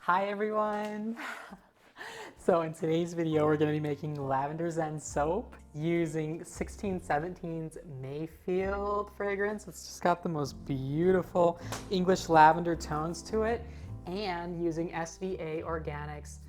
Hi everyone! So in today's video we're going to be making Lavender Zen soap using 1617's Mayfield fragrance. It's just got the most beautiful English lavender tones to it, and using SVA Organics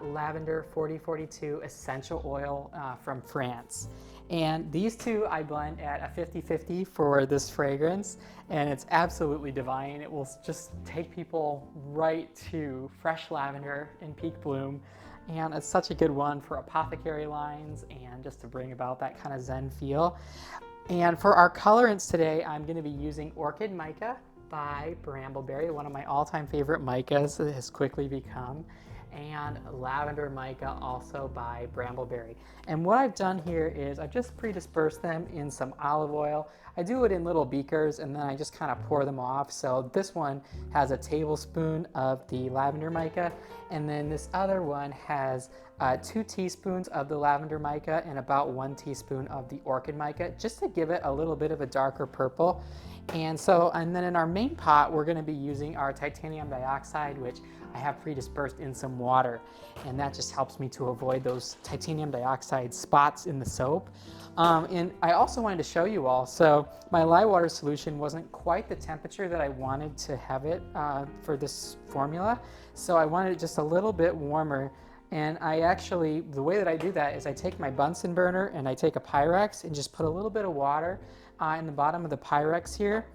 Lavender 4042 essential oil from France. And these two I blend at a 50-50 for this fragrance, and it's absolutely divine. It will just take people right to fresh lavender in peak bloom, and it's such a good one for apothecary lines and just to bring about that kind of Zen feel. And for our colorants today, I'm going to be using Orchid Mica by Brambleberry, one of my all-time favorite micas that has quickly become, and Lavender Mica also by Brambleberry. And what I've done here is I've just pre-dispersed them in some olive oil. I do it in little beakers and then I just kind of pour them off. So this one has a tablespoon of the Lavender Mica, and then this other one has 2 teaspoons of the Lavender Mica and about 1 teaspoon of the Orchid Mica, just to give it a little bit of a darker purple. And then in our main pot, we're going to be using our titanium dioxide, which I have pre-dispersed in some water, and that just helps me to avoid those titanium dioxide spots in the soap. And I also wanted to show you all, so my lye water solution wasn't quite the temperature that I wanted to have it for this formula, so I wanted it just a little bit warmer. And the way that I do that is I take my Bunsen burner and I take a Pyrex and just put a little bit of water in the bottom of the Pyrex here.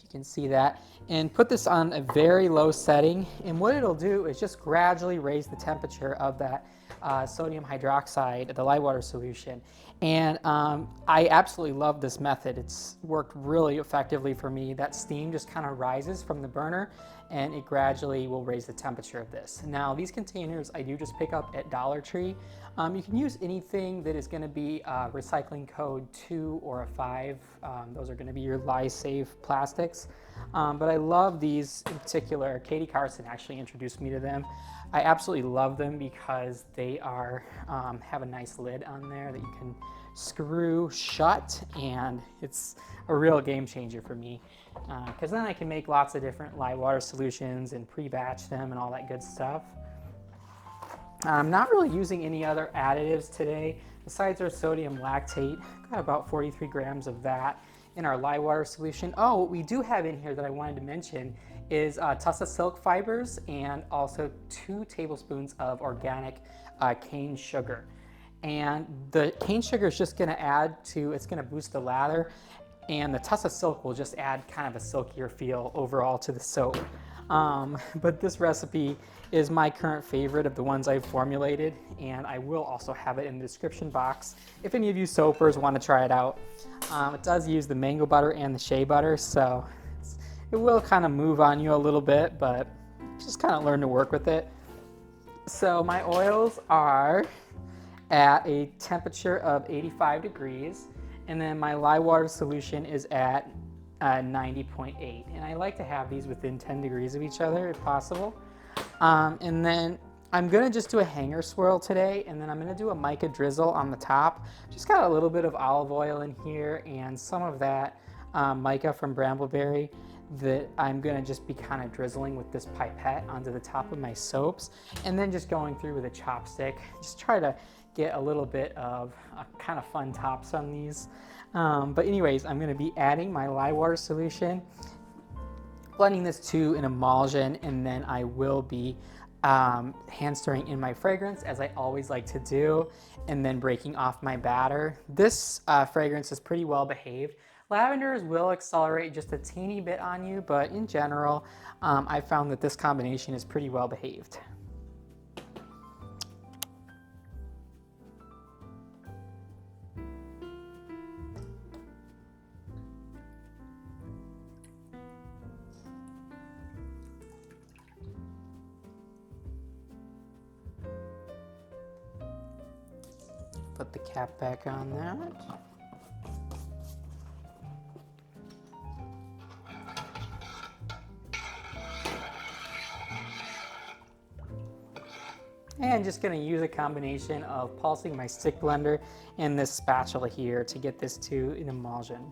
You can see that, and put this on a very low setting, and what it'll do is just gradually raise the temperature of that sodium hydroxide, the lye water solution. And I absolutely love this method. It's worked really effectively for me. That steam just kind of rises from the burner and it gradually will raise the temperature of this. Now these containers I do just pick up at Dollar Tree. You can use anything that is going to be recycling code 2 or a 5. Those are going to be your lye safe plastics. But I love these in particular. Katie Carson actually introduced me to them. I absolutely love them because they are have a nice lid on there that you can screw shut, and it's a real game changer for me because then I can make lots of different lye water solutions and pre-batch them and all that good stuff. I'm not really using any other additives today besides our sodium lactate. Got about 43 grams of that in our lye water solution. Oh, what we do have in here that I wanted to mention is Tussah silk fibers and also 2 tablespoons of organic cane sugar. And the cane sugar is just going to add to, it's going to boost the lather, and the Tussah silk will just add kind of a silkier feel overall to the soap. But this recipe is my current favorite of the ones I've formulated, and I will also have it in the description box if any of you soapers want to try it out. It does use the mango butter and the shea butter, so it will kind of move on you a little bit, but just kind of learn to work with it. So my oils are at a temperature of 85 degrees, and then my lye water solution is at 90.8, and I like to have these within 10 degrees of each other if possible. And then I'm gonna just do a hanger swirl today, and then I'm gonna do a mica drizzle on the top. Just got a little bit of olive oil in here and some of that mica from Brambleberry that I'm gonna just be kind of drizzling with this pipette onto the top of my soaps, and then just going through with a chopstick. Just try to get a little bit of kind of fun tops on these. But anyways, I'm going to be adding my lye water solution, blending this to an emulsion, and then I will be hand stirring in my fragrance as I always like to do, and then breaking off my batter. This fragrance is pretty well behaved. Lavenders will accelerate just a teeny bit on you, but in general, I found that this combination is pretty well behaved. Put the cap back on that. And just going to use a combination of pulsing my stick blender and this spatula here to get this to an emulsion.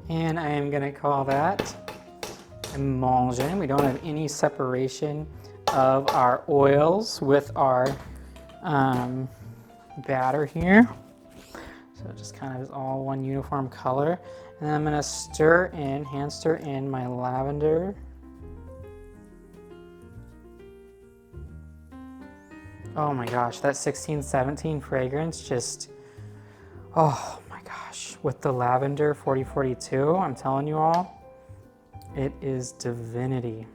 And I am gonna call that emulsion. We don't have any separation of our oils with our batter here. So it just kind of is all one uniform color. And then I'm gonna hand stir in my lavender. Oh my gosh, that 1617 fragrance just, oh my gosh. With the lavender 4042, I'm telling you all, it is divinity.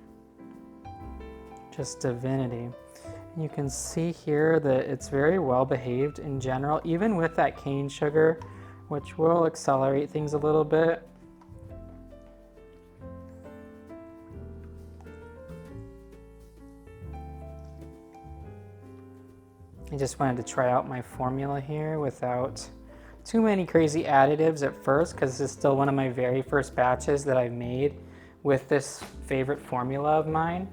Just divinity. And you can see here that it's very well behaved in general, even with that cane sugar, which will accelerate things a little bit. I just wanted to try out my formula here without too many crazy additives at first, because this is still one of my very first batches that I've made with this favorite formula of mine.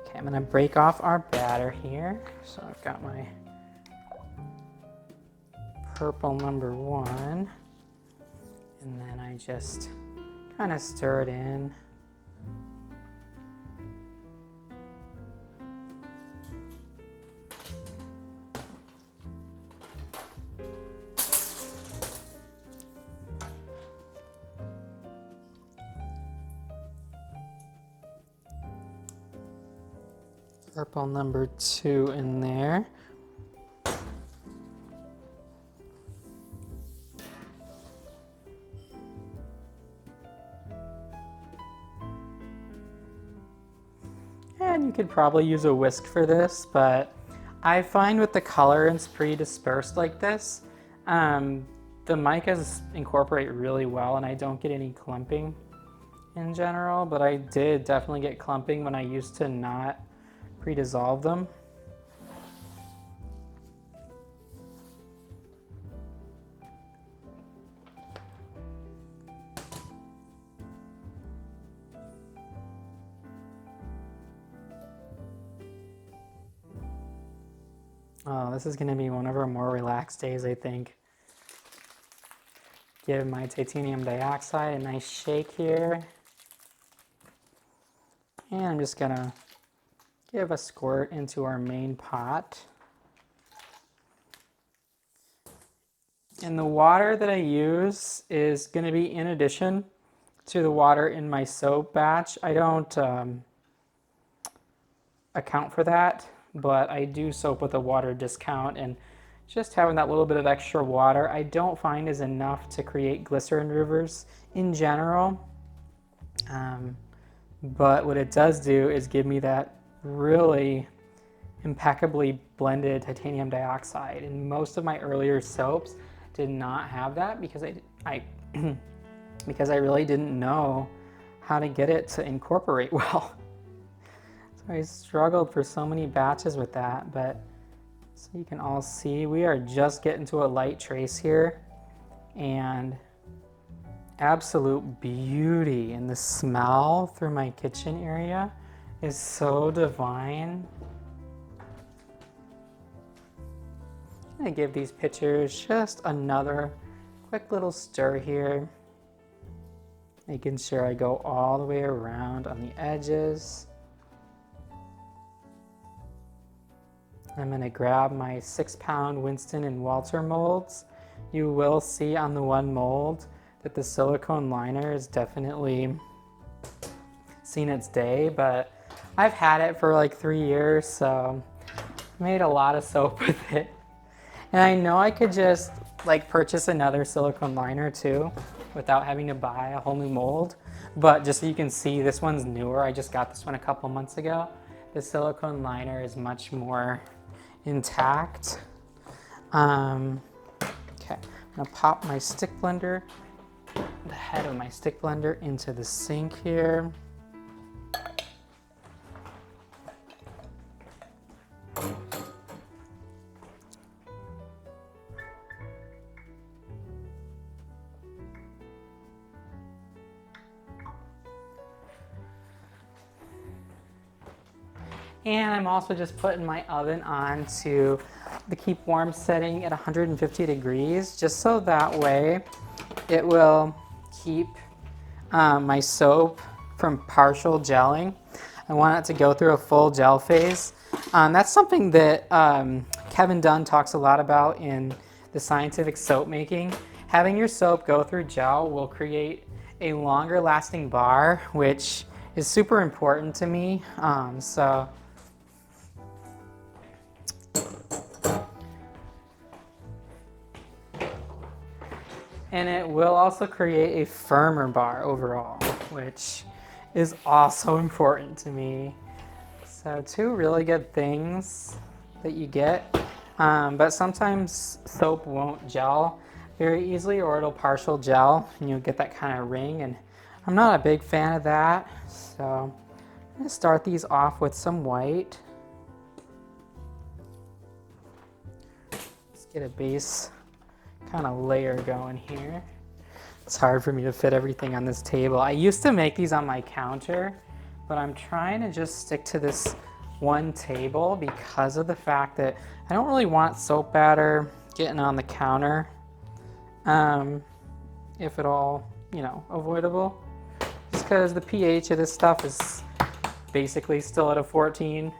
Okay, I'm gonna break off our batter here. So I've got my purple number 1, and then I just kind of stir it in. Purple number 2 in there. And you could probably use a whisk for this, but I find with the colorants pretty dispersed like this, the micas incorporate really well and I don't get any clumping in general, but I did definitely get clumping when I used to not pre-dissolve them. Oh, this is going to be one of our more relaxed days, I think. Give my titanium dioxide a nice shake here. And I'm just going to give a squirt into our main pot. And the water that I use is going to be in addition to the water in my soap batch. I don't account for that, but I do soap with a water discount, and just having that little bit of extra water I don't find is enough to create glycerin rivers in general. But what it does do is give me that really impeccably blended titanium dioxide, and most of my earlier soaps did not have that because I because I really didn't know how to get it to incorporate well. So I struggled for so many batches with that, but so you can all see we are just getting to a light trace here, and absolute beauty, and the smell through my kitchen area is so divine. I'm gonna give these pictures just another quick little stir here, making sure I go all the way around on the edges. I'm gonna grab my 6-pound Winston and Walter molds. You will see on the one mold that the silicone liner is definitely seen its day, but I've had it for like 3 years, so I made a lot of soap with it. And I know I could just like purchase another silicone liner too without having to buy a whole new mold, but just so you can see, this one's newer. I just got this one a couple months ago. The silicone liner is much more intact. Okay, I'm gonna pop my stick blender, the head of my stick blender, into the sink here. And I'm also just putting my oven on to the keep warm setting at 150 degrees, just so that way it will keep my soap from partial gelling. I want it to go through a full gel phase. That's something that Kevin Dunn talks a lot about in the scientific soap making. Having your soap go through gel will create a longer lasting bar, which is super important to me. And it will also create a firmer bar overall, which is also important to me. So two really good things that you get, but sometimes soap won't gel very easily, or it'll partial gel and you'll get that kind of ring, and I'm not a big fan of that. So I'm gonna start these off with some white. Let's get a base kind of layer going here. It's hard for me to fit everything on this table. I used to make these on my counter, but I'm trying to just stick to this one table because of the fact that I don't really want soap batter getting on the counter, if at all, you know, avoidable. Just because the pH of this stuff is basically still at a 14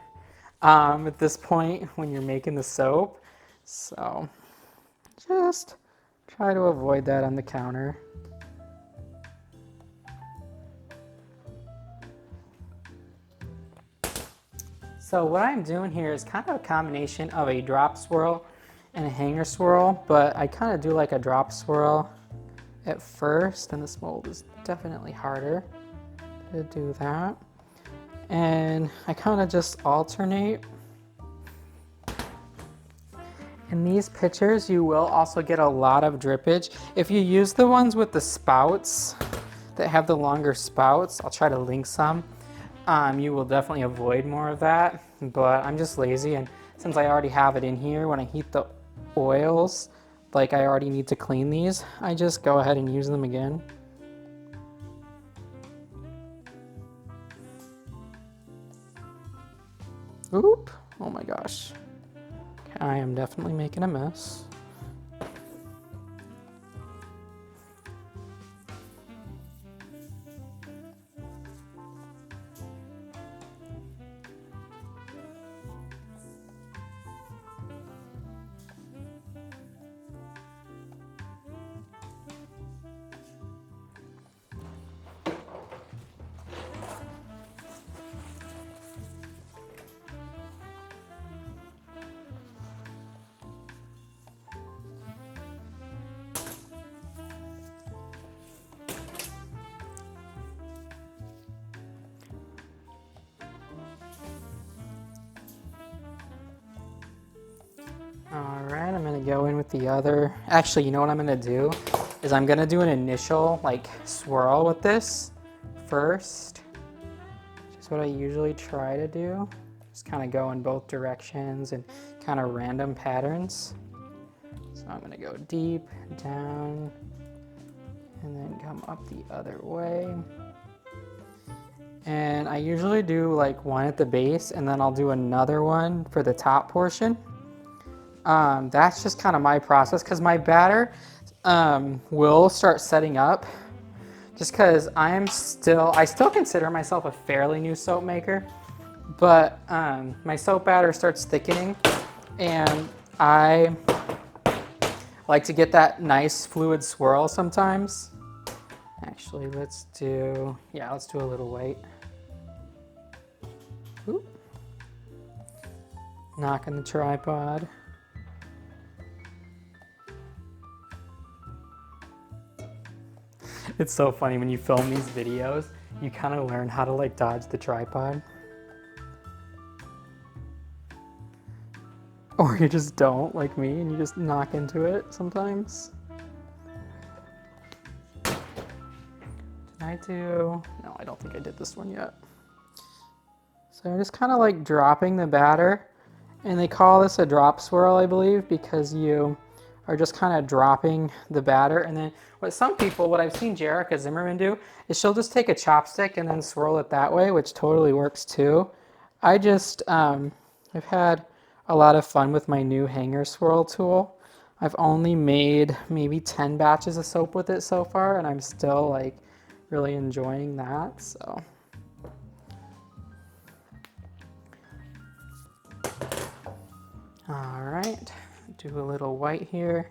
at this point when you're making the soap. So just try to avoid that on the counter. So what I'm doing here is kind of a combination of a drop swirl and a hanger swirl, but I kind of do like a drop swirl at first, and this mold is definitely harder to do that. And I kind of just alternate. In these pictures, you will also get a lot of drippage. If you use the ones with the spouts that have the longer spouts, I'll try to link some. You will definitely avoid more of that, but I'm just lazy, and since I already have it in here, when I heat the oils, like I already need to clean these, I just go ahead and use them again. Oop, oh my gosh. I am definitely making a mess. All right, I'm gonna go in with the other. Actually, you know what I'm gonna do? Is I'm gonna do an initial like swirl with this first, which is what I usually try to do. Just kind of go in both directions and kind of random patterns. So I'm gonna go deep, down, and then come up the other way. And I usually do like one at the base, and then I'll do another one for the top portion. That's just kind of my process, because my batter will start setting up, just because I still consider myself a fairly new soap maker, but my soap batter starts thickening, and I like to get that nice fluid swirl sometimes. Actually, let's do a little white. Oop. Knocking the tripod. It's so funny when you film these videos, you kind of learn how to like dodge the tripod. Or you just don't, like me, and you just knock into it sometimes. Did I do? No, I don't think I did this one yet. So I'm just kind of like dropping the batter, and they call this a drop swirl, I believe, because you are just kind of dropping the batter. And then what I've seen Jerica Zimmerman do is she'll just take a chopstick and then swirl it that way, which totally works too. I've had a lot of fun with my new hanger swirl tool. I've only made maybe 10 batches of soap with it so far, and I'm still like really enjoying that, so. All right, do a little white here.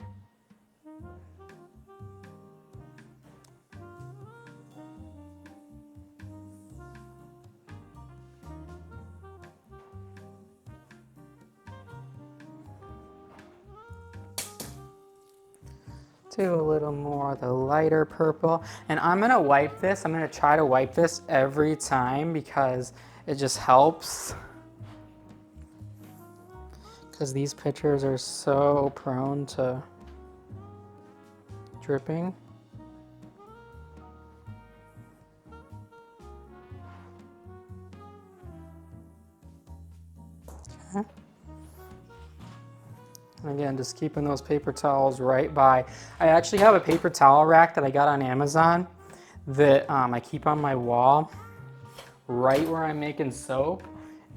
Do a little more of the lighter purple. And I'm gonna wipe this. I'm gonna try to wipe this every time because it just helps. Because these pictures are so prone to dripping. Okay. Again, just keeping those paper towels right by. I actually have a paper towel rack that I got on Amazon that I keep on my wall right where I'm making soap.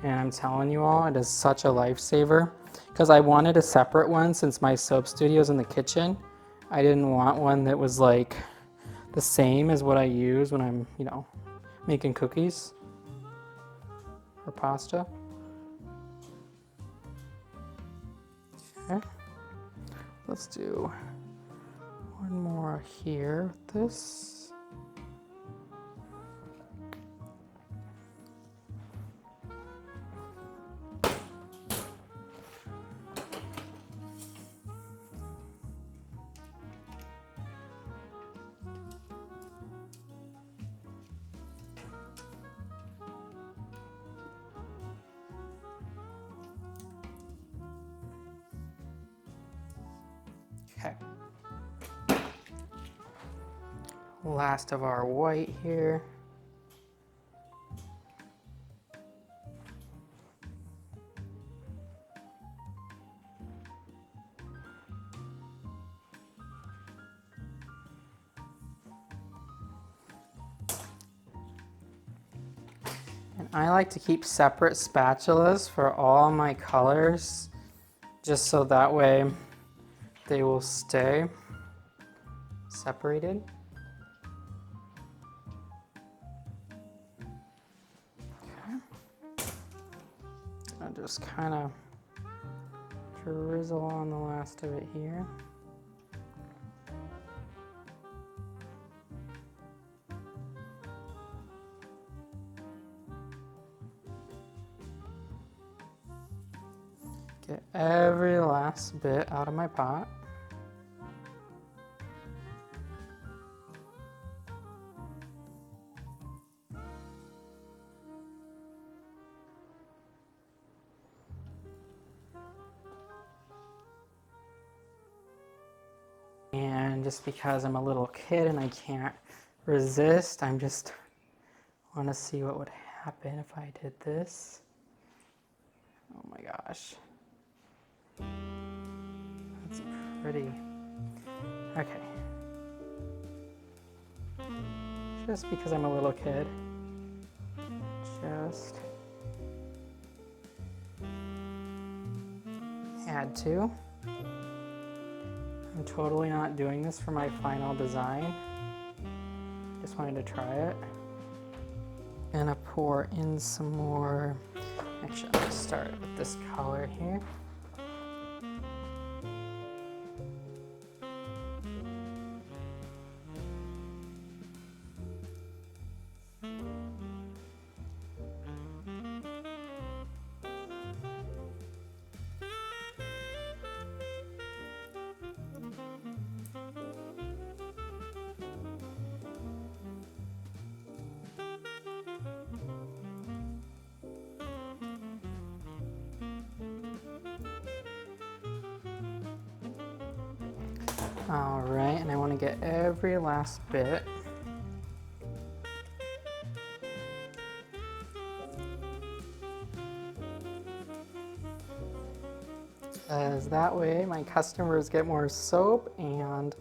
And I'm telling you all, it is such a lifesaver because I wanted a separate one since my soap studio's in the kitchen. I didn't want one that was like the same as what I use when I'm, you know, making cookies or pasta. Okay. Let's do one more here with this. Okay. Last of our white here. And I like to keep separate spatulas for all my colors, just so that way they will stay separated. Okay. I'll just kind of drizzle on the last of it here. Get every last bit out of my pot. And just because I'm a little kid and I can't resist, I'm just want to see what would happen if I did this. Oh my gosh. That's pretty. Okay. Just because I'm a little kid. Just had to. I'm totally not doing this for my final design. Just wanted to try it. Gonna pour in some more. Actually, I'm gonna start with this color here. All right, and I want to get every last bit. Because that way my customers get more soap and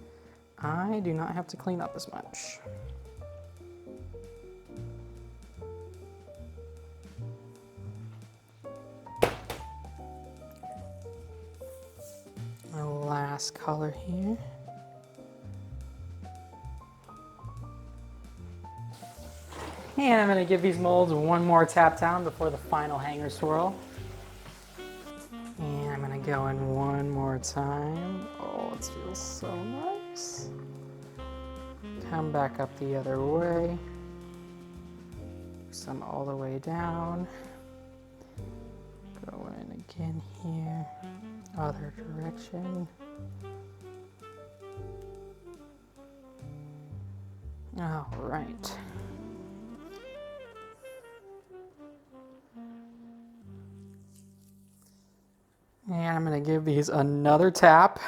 I do not have to clean up as much. The last color here. And I'm gonna give these molds one more tap down before the final hanger swirl. And I'm gonna go in one more time. Oh, it feels so nice. Come back up the other way. Some all the way down. Go in again here. Other direction. All right. And I'm going to give these another tap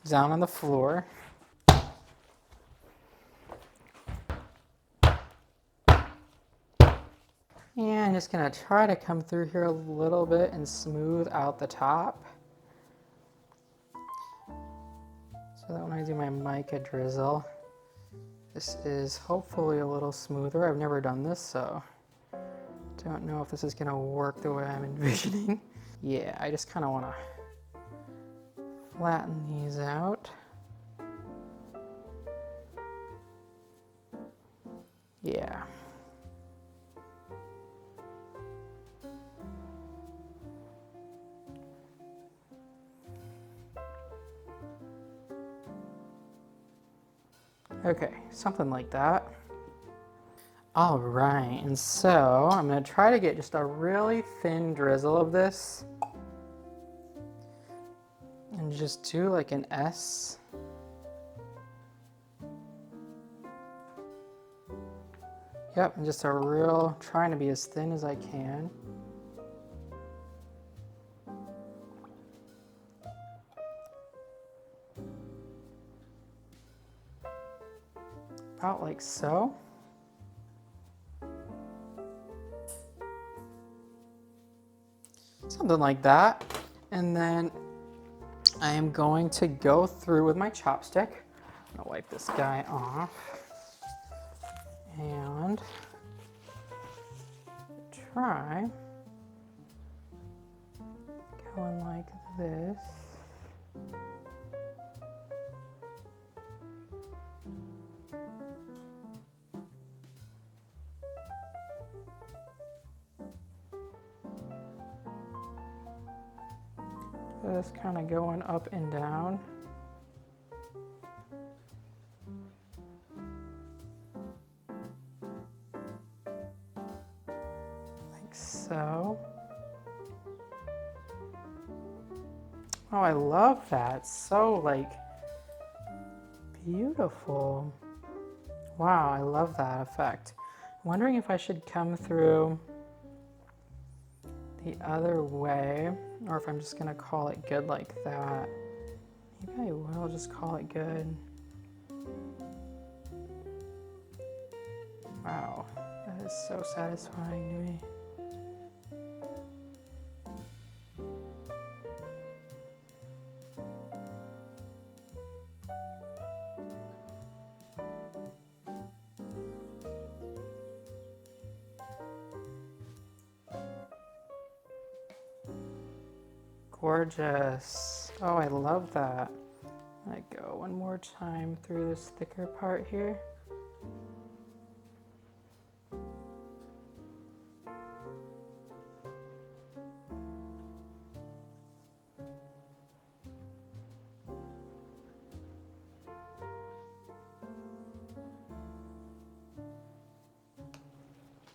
down on the floor. And I'm just going to try to come through here a little bit and smooth out the top. So that when I do my mica drizzle, this is hopefully a little smoother. I've never done this, so don't know if this is going to work the way I'm envisioning. Yeah, I just kind of want to flatten these out. Yeah. Okay, something like that. All right, and so I'm going to try to get just a really thin drizzle of this. And just do like an S. Yep, and just a real, trying to be as thin as I can. About like so. Something like that. And then I am going to go through with my chopstick. I'm gonna wipe this guy off. And try going like this. Just kind of going up and down. Like so. Oh, I love that. It's so like beautiful. Wow, I love that effect. I'm wondering if I should come through the other way, or if I'm just gonna call it good like that. Maybe I will just call it good. Wow, that is so satisfying to me. Gorgeous. Oh, I love that. I go one more time through this thicker part here.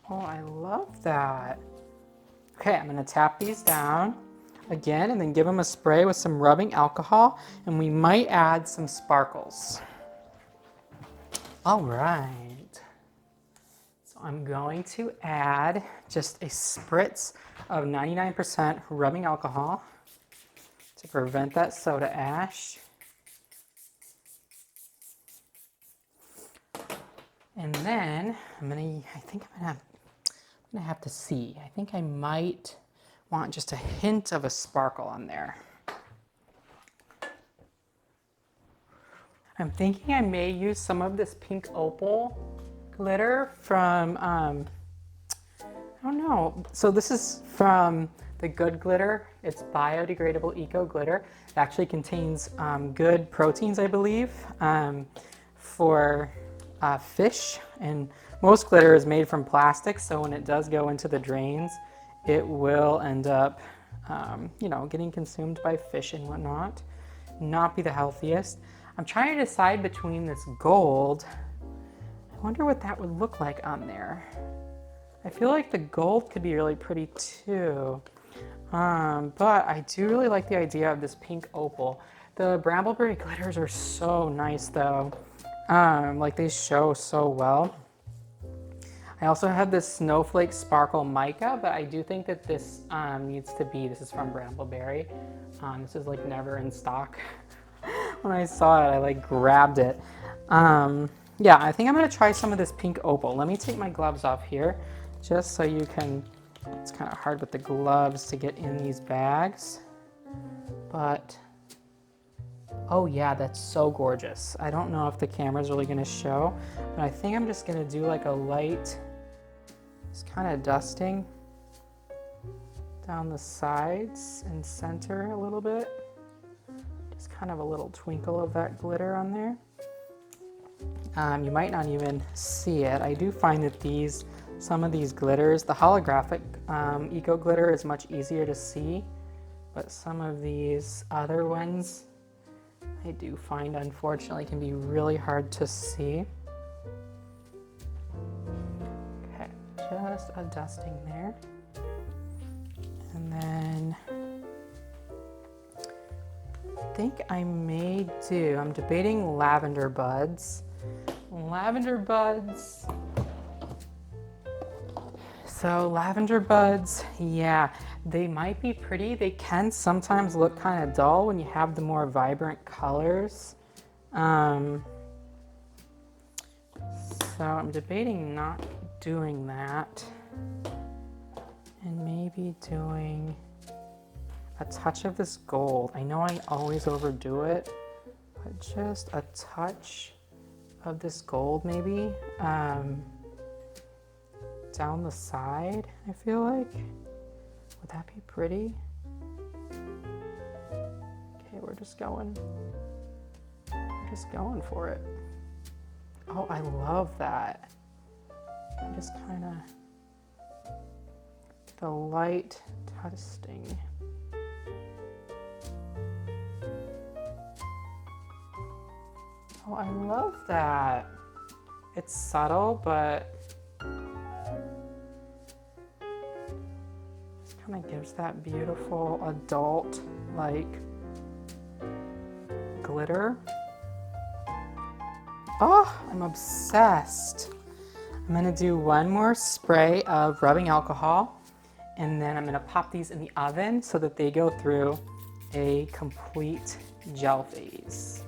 Oh, I love that. Okay, I'm gonna tap these down again and then give them a spray with some rubbing alcohol, and we might add some sparkles. All right, so I'm going to add just a spritz of 99% rubbing alcohol to prevent that soda ash. And then I think I'm gonna have to see. I think I might want just a hint of a sparkle on there. I'm thinking I may use some of this pink opal glitter from, I don't know. So this is from the Good Glitter. It's biodegradable eco glitter. It actually contains good proteins, I believe, for fish and most glitter is made from plastic, so when it does go into the drains, it will end up, you know, getting consumed by fish and whatnot. Not be the healthiest. I'm trying to decide between this gold. I wonder what that would look like on there. I feel like the gold could be really pretty too. But I do really like the idea of this pink opal. The brambleberry glitters are so nice though. Like they show so well. I also have this snowflake sparkle mica, but I do think that this needs to be, this is from brambleberry. This is like never in stock. When I saw it, I like grabbed it. Yeah, I think I'm gonna try some of this pink opal. Let me take my gloves off here, just so you can, it's kind of hard with the gloves to get in these bags. But, oh yeah, that's so gorgeous. I don't know if the camera's really gonna show, but I think I'm just gonna do like a light, just kind of dusting down the sides and center a little bit. Just kind of a little twinkle of that glitter on there. You might not even see it. I do find that some of these glitters, the holographic eco glitter is much easier to see, but some of these other ones I do find unfortunately can be really hard to see. Okay, just a dusting there. And then I think I may do, I'm debating lavender buds. Lavender buds. So lavender buds, yeah, they might be pretty. They can sometimes look kind of dull when you have the more vibrant colors. So I'm debating not doing that and maybe doing a touch of this gold. I know I always overdo it, but just a touch of this gold maybe down the side, I feel like. Would that be pretty? Okay, we're just going for it. Oh, I love that. I'm just kind of the light dusting. Oh, I love that. It's subtle, but just kind of gives that beautiful adult-like glitter. Oh, I'm obsessed. I'm gonna do one more spray of rubbing alcohol, and then I'm gonna pop these in the oven so that they go through a complete gel phase.